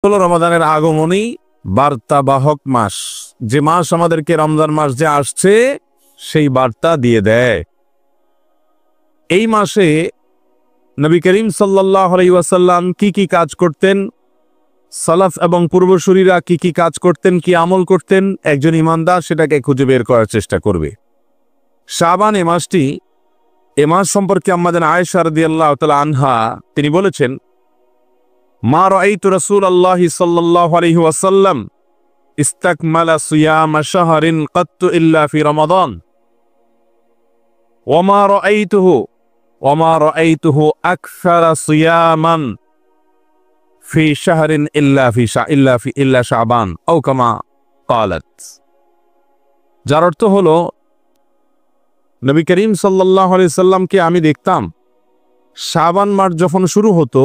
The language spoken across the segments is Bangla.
হলো রমাদানের আগমনী বার্তাবাহক মাস, যে মাস আমাদেরকে রমজান মাস যে আসছে সেই বার্তা দিয়ে দেয়। এই মাসে নবী করিম সাল্লাল্লাহু আলাইহি ওয়াসাল্লাম কি কি কাজ করতেন, সালাফ এবং পূর্বসূরীরা কি কি কাজ করতেন, কি আমল করতেন, একজন ইমানদার সেটাকে খুঁজে বের করার চেষ্টা করবে। শাবান এ মাস সম্পর্কে আম্মাজান আয়েশা রাদিয়াল্লাহু তাআলা আনহা তিনি বলেছেন, মা রাআইতু রাসূলুল্লাহি সাল্লাল্লাহু আলাইহি ওয়াসাল্লাম ইস্তাকমালা সিয়ামা শাহরিন কাত্তু ইল্লা ফি রমাদান ওয়া মা রাআইতুহু আকসারা সিয়ামান ফি শাহরিন ইল্লা শাবান আও কামা ক্বালাত। যার অর্থ হলো, নবী করিম সাল্লাল্লাহু আলাইহি সাল্লামকে আমি দেখতাম শাবান মাস যখন শুরু হতো,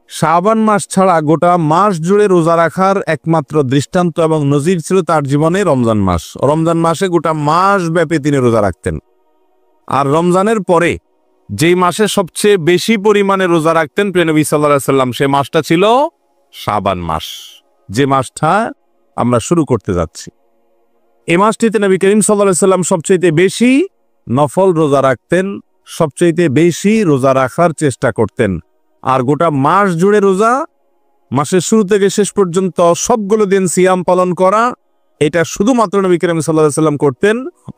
শাবান মাস ছাড়া গোটা মাস জুড়ে রোজা রাখার একমাত্র দৃষ্টান্ত এবং নজির ছিল তার জীবনে রমজান মাস। রমজান মাসে গোটা মাস ব্যাপী তিনি রোজা রাখতেন। আর রমজানের পরে যেই মাসে সবচেয়ে বেশি পরিমাণে রোজা রাখতেন প্রিয় নবী সাল্লাল্লাহু আলাইহি সাল্লাম, সে মাসটা ছিল শাবান মাস, যে মাসটা আমরা শুরু করতে যাচ্ছি। এই মাসটিতে নবী করিম সাল্লাল্লাহু আলাইহি সাল্লাম সবচেয়ে বেশি নফল রোজা রাখতেন, সবচেয়ে বেশি রোজা রাখার চেষ্টা করতেন। আর গোটা মাস জুড়ে রোজা, মাসের শুরু থেকে শেষ পর্যন্ত সবগুলো দিন সিয়াম পালন করা, এটা শুধুমাত্র নবী করিম সাল্লাল্লাহু আলাইহি সাল্লাম করতেন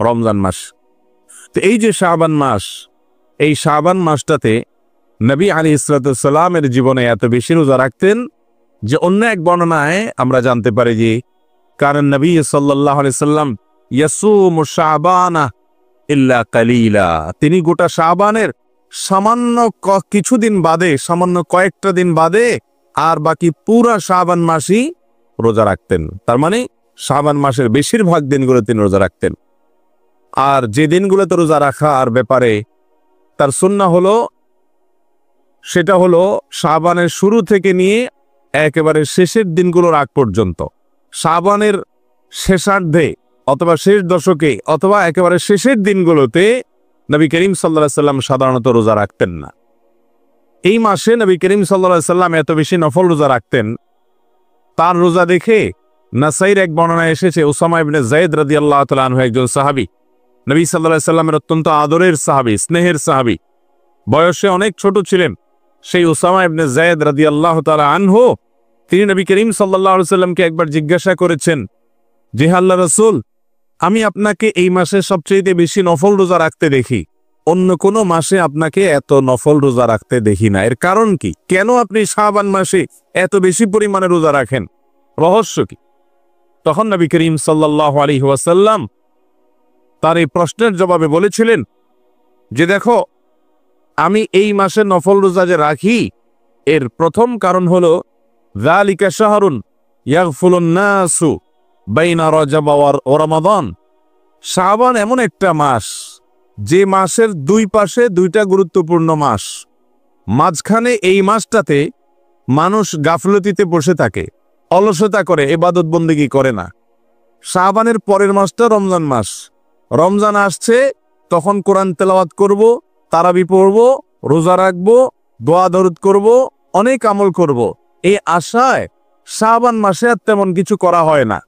রমজান মাস। তো এই যে শাবান মাস, এই শাবান মাসটাতে নবী আলাইহিস সালামের জীবনে এত বেশি রোজা রাখতেন যে অন্য এক বর্ণনায় আমরা জানতে পারি যে কারণ নবী সাল্লাল্লাহু আলাইহি সাল্লাম ইয়াসুমু শাবানা ইল্লা কালিলা, তিনি গোটা শাবানের সামান্য কিছুদিন বাদে, সামান্য কয়েকটা দিন বাদে আর বাকি পুরা শাবান মাসই রোজা রাখতেন। তার মানে শাবান মাসের বেশিরভাগ দিনগুলো তিনি রোজা রাখতেন। আর যে দিনগুলোতে রোজা রাখার ব্যাপারে তার সুন্নাহ হলো, সেটা হলো শাবানের শুরু থেকে নিয়ে একেবারে শেষের দিনগুলোর আগ পর্যন্ত। শাবানের শেষার্ধে অথবা শেষ দশকে অথবা একেবারে শেষের দিনগুলোতে নবী করিম সাল্লাল্লাহু আলাইহি সাল্লাম সাধারণত রোজা রাখতেন না। এই মাসে নবী করিম সাল্লাল্লাহু আলাইহি সাল্লাম এত বেশি নফল রোজা রাখতেন, তার রোজা দেখে নাসাইর এক বর্ণনায় এসেছে, উসামা ইবনে যায়েদ রাদিয়াল্লাহু তাআলা আনহু একজন সাহাবী, নবী সাল্লাল্লাহু আলাইহি সাল্লামের অত্যন্ত আদরের সাহাবী, স্নেহের সাহাবী, বয়সে অনেক ছোট ছিলেন। সেই উসামা ইবনে যায়েদ রাদিয়াল্লাহু তাআলা আনহু তিনি নবী করিম সাল্লাল্লাহু আলাইহি সাল্লামকে একবার জিজ্ঞাসা করেছেন যে, আল্লাহর রাসূল, আমি আপনাকে এই মাসে সবচেয়ে বেশি নফল রোজা রাখতে দেখি, অন্য কোনো মাসে আপনাকে এত নফল রোজা রাখতে দেখি না, এর কারণ কি? কেন আপনি শাবান মাসে এত বেশি পরিমাণে রোজা রাখেন, রহস্য কি? তখন নবী করিম সাল্লাল্লাহু আলাইহি ওয়াসাল্লাম তার এই প্রশ্নের জবাবে বলেছিলেন যে, দেখো, আমি এই মাসে নফল রোজা যে রাখি, এর প্রথম কারণ হলো যালিকা শাহরুন ইয়াগফুলুন নাসু বাইনা রজব ওয়া রমাদান। শাবান এমন একটা মাস, যে মাসের দুই পাশে দুইটা গুরুত্বপূর্ণ মাস, মাঝখানে এই মাসটাতে মানুষ গাফলতিতে বসে থাকে, অলসতা করে, ইবাদত বন্দেগী করে না। শাবানের পরের মাসটা রমজান মাস, রমজান আসছে, তখন কোরআন তেলাওয়াত করব, তারাবি পড়ব, রোজা রাখবো, দোয়া দরুদ করব, অনেক আমল করব। এই আশায় শাবান মাসে আর তেমন কিছু করা হয় না,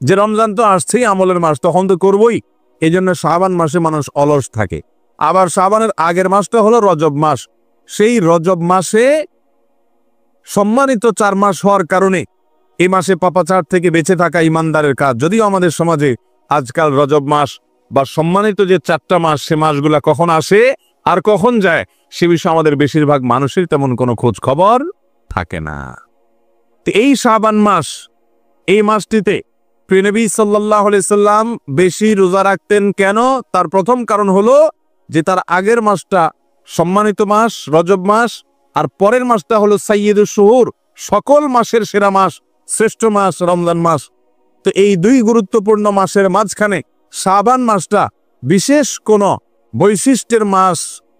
যে রমজান তো আসছেই, আমলের মাস, তখন তো করবই। এই জন্য শাবান মাসে মানুষ অলস থাকে। আবার শাবানের আগের মাসটা হলো রজব মাস, সেই রজব মাসে সম্মানিত 4 মাস হওয়ার কারণে এই মাসে পাপাচার থেকে বেঁচে থাকা ইমানদারের কাজ। যদিও আমাদের সমাজে আজকাল রজব মাস বা সম্মানিত যে 4টা মাস, সে মাসগুলা কখন আসে আর কখন যায় সে বিষয়ে আমাদের বেশিরভাগ মানুষের তেমন কোনো খোঁজ খবর থাকে না। তো এই শাবান মাস, এই মাসটিতে প্রিয় নবী সাল্লাল্লাহু আলাইহি সাল্লাম বেশি রোজা রাখতেন। কেন? তার প্রথম কারণ হলো যে তার আগের মাসটা সম্মানিত মাস, রজব মাস, আর পরের মাসটা হলো সাইয়্যিদুশ শুহুর, সকল মাসের সেরা মাস, শ্রেষ্ঠ মাস রমজান মাস। তো এই দুই গুরুত্বপূর্ণ মাসের মাঝখানে শাবান মাসটা বিশেষ কোনো বৈশিষ্ট্যের মাস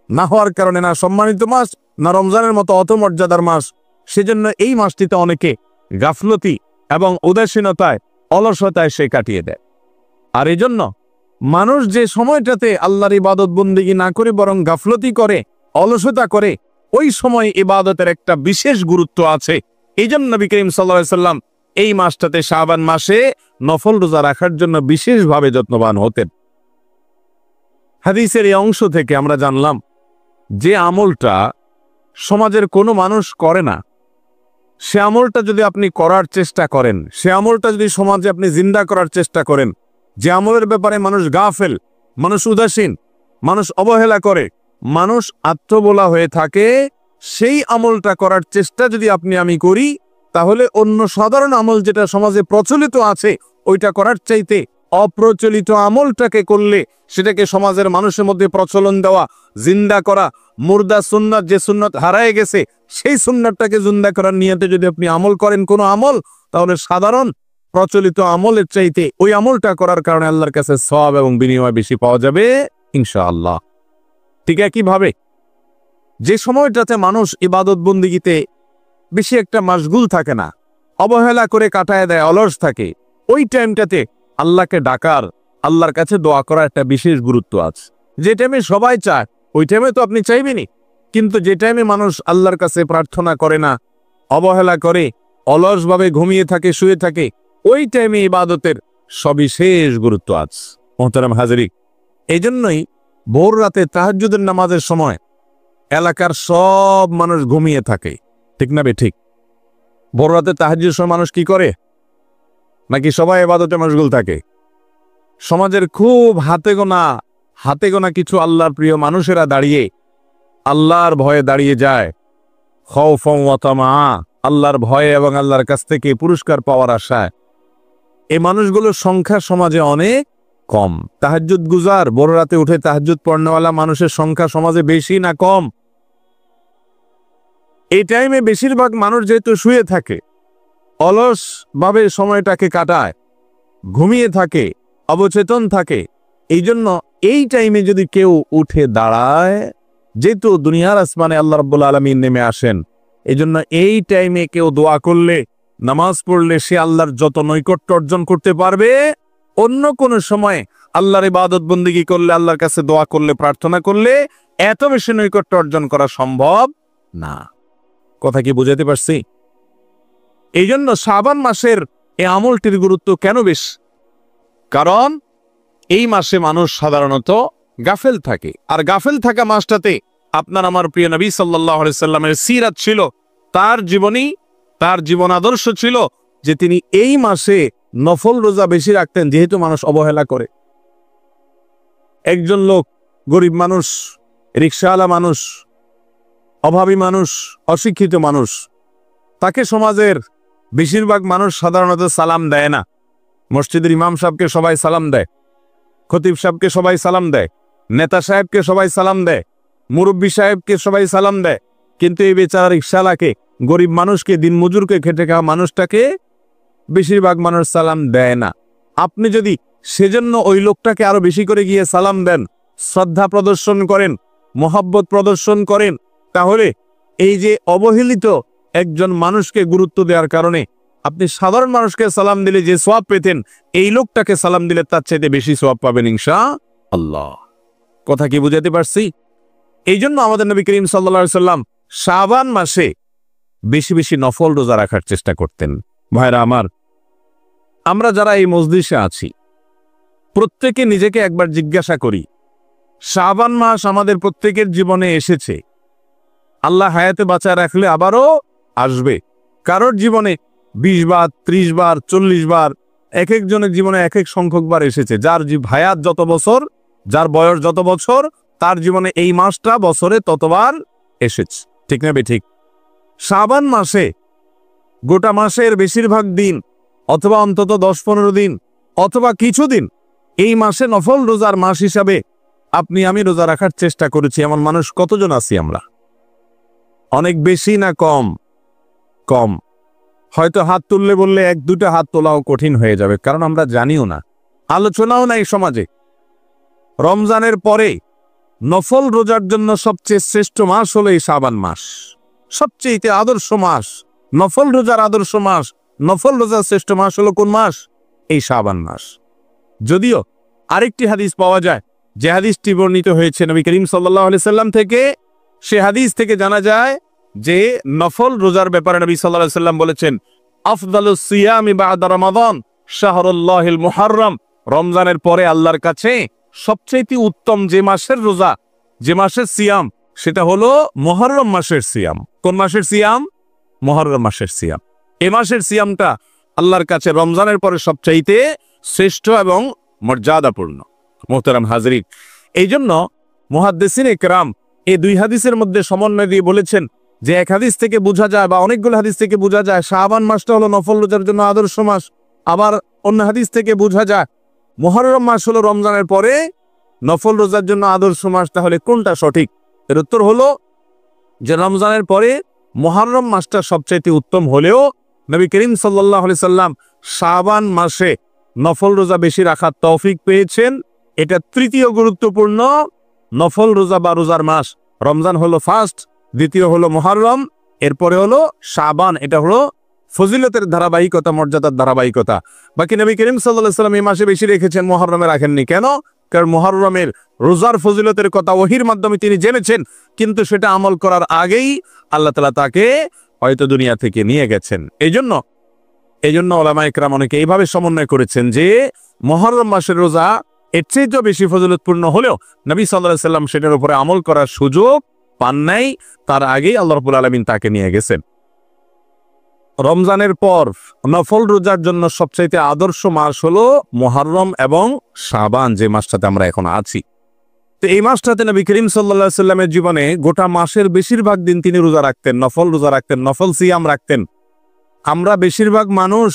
না হওয়ার কারণে, না সম্মানিত মাস, না রমজানের মতো অত মর্যাদার মাস, সেজন্য এই মাসটিতে অনেকে গাফলতি এবং উদাসীনতায়, অলসতায় সে কাটিয়ে দেয়। আর এজন্য মানুষ যে সময়টাতে আল্লাহর ইবাদত বন্দেগী না করে বরং গাফলতি করে, অলসতা করে, ওই সময় ইবাদতের একটা বিশেষ গুরুত্ব আছে। এই জন্য নবী করিম সাল্লাল্লাহু আলাইহি সাল্লাম এই মাসটাতে শাবান মাসে নফল রোজা রাখার জন্য বিশেষভাবে যত্নবান হতেন। হাদিসের এই অংশ থেকে আমরা জানলাম যে আমলটা সমাজের কোনো মানুষ করে না, সে আমলটা যদি আপনি করার চেষ্টা করেন, সে আমলটা যদি সমাজে আপনি জিন্দা করার চেষ্টা করেন, যে আমলের ব্যাপারে মানুষ গাফেল, মানুষ উদাসীন, মানুষ অবহেলা করে, মানুষ আত্মবোলা হয়ে থাকে, সেই আমলটা করার চেষ্টা যদি আপনি আমি করি, তাহলে অন্য সাধারণ আমল যেটা সমাজে প্রচলিত আছে ওইটা করার চাইতে অপ্রচলিত আমলটাকে করলে, সেটাকে সমাজের মানুষের মধ্যে প্রচলন দেওয়া, জিন্দা করা, মুর্দা সুন্নাত, যে সুন্নাত হারায় গেছে সেই সুন্নাতটাকে জিন্দা করার নিয়তে যদি আপনি আমল করেন কোনো আমল, তাহলে সাধারণ প্রচলিত আমলের চাইতে ওই আমলটা করার কারণে আল্লাহর কাছে সওয়াব এবং বিনিময় বেশি পাওয়া যাবে ইনশাআল্লাহ। ঠিক একইভাবে যে সময়টাতে মানুষ ইবাদত বন্দিগিতে বেশি একটা মাশগুল থাকে না, অবহেলা করে কাটায় দেয়, অলস থাকে, ওই টাইমটাতে আল্লাহকে ডাকার, আল্লাহর কাছে দোয়া করার একটা বিশেষ গুরুত্ব আছে। যে টাইমে সবাই চায় ওই টাইমে তো আপনি চাইবেনই, কিন্তু যে টাইমে মানুষ আল্লাহর কাছে প্রার্থনা করে না, অবহেলা করে, অলসভাবে ঘুমিয়ে থাকে, শুয়ে থাকে, ওই টাইমে ইবাদতের সবিশেষ গুরুত্ব আছে মোহতারাম হাজিরিন। এই জন্যই ভোর রাতে তাহাজ্জুদের নামাজের সময় এলাকার সব মানুষ ঘুমিয়ে থাকে, ঠিক না বে ঠিক? ভোর রাতে তাহাজ্জুদের সময় মানুষ কি করে? নাকি সবাই ইবাদতে মশগুল থাকে? সমাজের খুব হাতে গোনা কিছু আল্লাহর প্রিয় মানুষেরা দাঁড়িয়ে আল্লাহর ভয়ে দাঁড়িয়ে যায়, খাউফান ওয়া তামাআ, আল্লাহর ভয়ে এবং আল্লাহর কাছ থেকে পুরস্কার পাওয়ার আশায়। এই মানুষগুলোর সংখ্যা সমাজে অনেক কম। তাহাজ্জুদ গুজার, ভোর রাতে উঠে তাহাজ্জুদ পড়নেওয়ালা মানুষের সংখ্যা সমাজে বেশি না কম? এই টাইমে বেশিরভাগ মানুষ যেহেতু শুয়ে থাকে, অলস ভাবে সময়টাকে কাটায়, ঘুমিয়ে থাকে, অবচেতন থাকে, এই জন্য এই টাইমে যদি কেউ উঠে দাঁড়ায়, যেহেতু দুনিয়ার আসমানে আল্লাহ রাব্বুল আলামিন নেমে আসেন, এই জন্য এই টাইমে কেউ দোয়া করলে, নামাজ পড়লে সে আল্লাহর যত নৈকট্য অর্জন করতে পারবে, অন্য কোনো সময় আল্লাহর ইবাদত বন্দেগী করলে, আল্লাহর কাছে দোয়া করলে, প্রার্থনা করলে এত বেশি নৈকট্য অর্জন করা সম্ভব না। কথা কি বুঝাতে পারছি? এই জন্য শাবান মাসের এই আমলটির গুরুত্ব কেন বেশি? কারণ এই মাসে মানুষ সাধারণত গাফেল থাকে, আর গাফেল থাকা মাসটাতে আপনার আমার প্রিয় নবী সাল্লাল্লাহু আলাইহি সাল্লামের সিরাত ছিল, তার জীবনী, তার জীবন আদর্শ ছিল যে তিনি এই মাসে নফল রোজা বেশি রাখতেন, যেহেতু মানুষ অবহেলা করে। একজন লোক, গরিব মানুষ, রিকশাওয়ালা মানুষ, অভাবী মানুষ, অশিক্ষিত মানুষ, তাকে সমাজের বেশিরভাগ মানুষ সাধারণত সালাম দেয় না। মসজিদের ইমাম সাহেবকে সবাই সালাম দেয়, খতিব সাহেবকে সবাই সালাম দেয়, নেতা সাহেবকে সবাই সালাম দেয়, মুরব্বী সাহেবকে সবাই সালাম দেয়, কিন্তু এই বেচারা রিকশাওয়ালাকে, গরিব মানুষকে, দিনমজুরকে, খেটে খাওয়া মানুষটাকে বেশিরভাগ মানুষ সালাম দেয় না। আপনি যদি সেজন্য ওই লোকটাকে আরো বেশি করে গিয়ে সালাম দেন, শ্রদ্ধা প্রদর্শন করেন, মহব্বত প্রদর্শন করেন, তাহলে এই যে অবহেলিত একজন মানুষকে গুরুত্ব দেওয়ার কারণে আপনি সাধারণ মানুষকে সালাম দিলে যে সওয়াব পেতেন, এই লোকটাকে সালাম দিলে তার চাইতে বেশি সওয়াব পাবেন ইনশাআল্লাহ। কথা কি বুঝাতে পারছি? এই জন্য আমাদের নবী করিম সাল্লাল্লাহু আলাইহি সাল্লাম শাবান মাসে বেশি বেশি নফল রোজা রাখার চেষ্টা করতেন। ভাইরা আমার, আমরা যারা এই মজলিসে আছি প্রত্যেকে নিজেকে একবার জিজ্ঞাসা করি, শাবান মাস আমাদের প্রত্যেকের জীবনে এসেছে, আল্লাহ হায়াতে বাঁচায় রাখলে আবারও আসবে। কারোর জীবনে 20 বার, 30 বার, 40 বার, এক একজনের জীবনে এক এক সংখ্যক বার এসেছে। যার হায়াত যত বছর, যার বয়স যত বছর, তার জীবনে এই মাসটা বছরে ততবার এসেছে, ঠিক না বে ঠিক? শাবান মাসে গোটা মাসের বেশিরভাগ দিন, অথবা অন্তত 10-15 দিন, অথবা কিছুদিন এই মাসে নফল রোজার মাস হিসাবে আপনি আমি রোজা রাখার চেষ্টা করেছি। এমন মানুষ কতজন আছি আমরা? অনেক বেশি না কম? কম। হয়তো হাত তুললে বললে 1-2টা হাত তোলাও কঠিন হয়ে যাবে, কারণ আমরা জানিও না, আলোচনাও নাই সমাজে। রমজানের পরে নফল রোজার জন্য সবচেয়ে শ্রেষ্ঠ মাস হলো এই শাবান মাস, সবচেয়ে আদর্শ মাস, নফল রোজার আদর্শ মাস, নফল রোজার শ্রেষ্ঠ মাস হলো কোন মাস? এই শাবান মাস। যদিও আরেকটি হাদিস পাওয়া যায়, যে হাদিসটি বর্ণিত হয়েছে নবী করিম সাল্লাল্লাহু আলাইহি সাল্লাম থেকে, সে হাদিস থেকে জানা যায় যে নফল রোজার ব্যাপারে নবী সাল্লাল্লাহু আলাইহি সাল্লাম বলেছেন, আফদালুস সিয়ামি বা'দা রমাদান শাহরুল্লাহিল মুহাররম। রমজানের পরে আল্লাহর কাছে সবচেয়ে উত্তম যে মাসের রোজা, যে মাসের সিয়াম, সেটা হলো মুহররম মাসের সিয়াম। কোন মাসের সিয়াম? মুহররম মাসের সিয়াম। এই মাসের সিয়ামটা আল্লাহর কাছে রমজানের পরে সবচাইতে শ্রেষ্ঠ এবং মর্যাদাপূর্ণ। মোহতারাম হাজরিন, এই জন্য মুহাদ্দিসিন ইকরাম এই দুই হাদিসের মধ্যে সমন্বয় দিয়ে বলেছেন যে এক হাদিস থেকে বোঝা যায় বা অনেকগুলো হাদিস থেকে বোঝা যায় শাবান মাসটা হলো নফল রোজার জন্য আদর্শ মাস। আবার অন্য হাদিস থেকে বোঝা যায় মুহররম মাস হলো রমজানের পরে নফল রোজার জন্য আদর্শ মাস। তাহলে কোনটা সঠিক? এর উত্তর হলো যে রমজানের পরে মুহররম মাসটা সবচাইতে উত্তম হলেও নবী করিম সাল্লাল্লাহু আলাইহি সাল্লাম শাবান মাসে নফল রোজা বেশি রাখার তৌফিক পেয়েছেন। এটা তৃতীয় গুরুত্বপূর্ণ নফল রোজা বা রোজার মাস। রমজান হলো ফার্স্ট, দ্বিতীয় হলো মুহররম, এরপরে হলো শাবান। এটা হলো ফজিলতের ধারাবাহিকতা, মর্যাদার ধারাবাহিকতা। বাকি নবী করিম সাল্লাল্লাহু আলাইহি সাল্লাম এই মাসে বেশি রেখেছেন, মুহররমে রাখেননি। কেন? কারণ মুহররমের রোজার ফজিলতের কথা ওহীর মাধ্যমে তিনি জেনেছেন, কিন্তু সেটা আমল করার আগেই আল্লাহ তাআলা তাকে হয়তো দুনিয়া থেকে নিয়ে গেছেন। এই জন্য উলামায়ে কেরাম অনেকে এইভাবে সমন্বয় করেছেন যে মুহররম মাসের রোজা এর চেয়েও বেশি ফজিলতপূর্ণ হলেও নবী সাল্লাল্লাহু আলাইহি সাল্লাম সেটার উপরে আমল করার সুযোগ পান নাই, তার আগেই আল্লাহ রাব্বুল আলামিন তাকে নিয়ে গেছেন। রমজানের পর নফল রোজার জন্য সবচাইতে আদর্শ মাস হলো মুহররম এবং শাবান, যে মাসটাতে আমরা এখন আছি। তো এই মাসটাতে নবী করিম সাল্লাল্লাহু আলাইহি সাল্লামের জীবনে গোটা মাসের বেশিরভাগ দিন তিনি রোজা রাখতেন, নফল রোজা রাখতেন, নফল সিয়াম রাখতেন। আমরা বেশিরভাগ মানুষ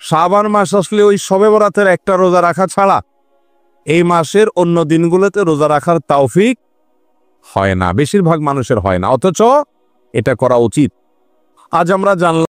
শাবান মাস আসলে ওই শবে বরাতের একটা রোজা রাখা ছাড়া এই মাসের অন্য দিনগুলোতে রোজা রাখার তৌফিক হয় না, বেশিরভাগ মানুষের হয় না, অথচ এটা করা উচিত। আজ আমরা জানলাম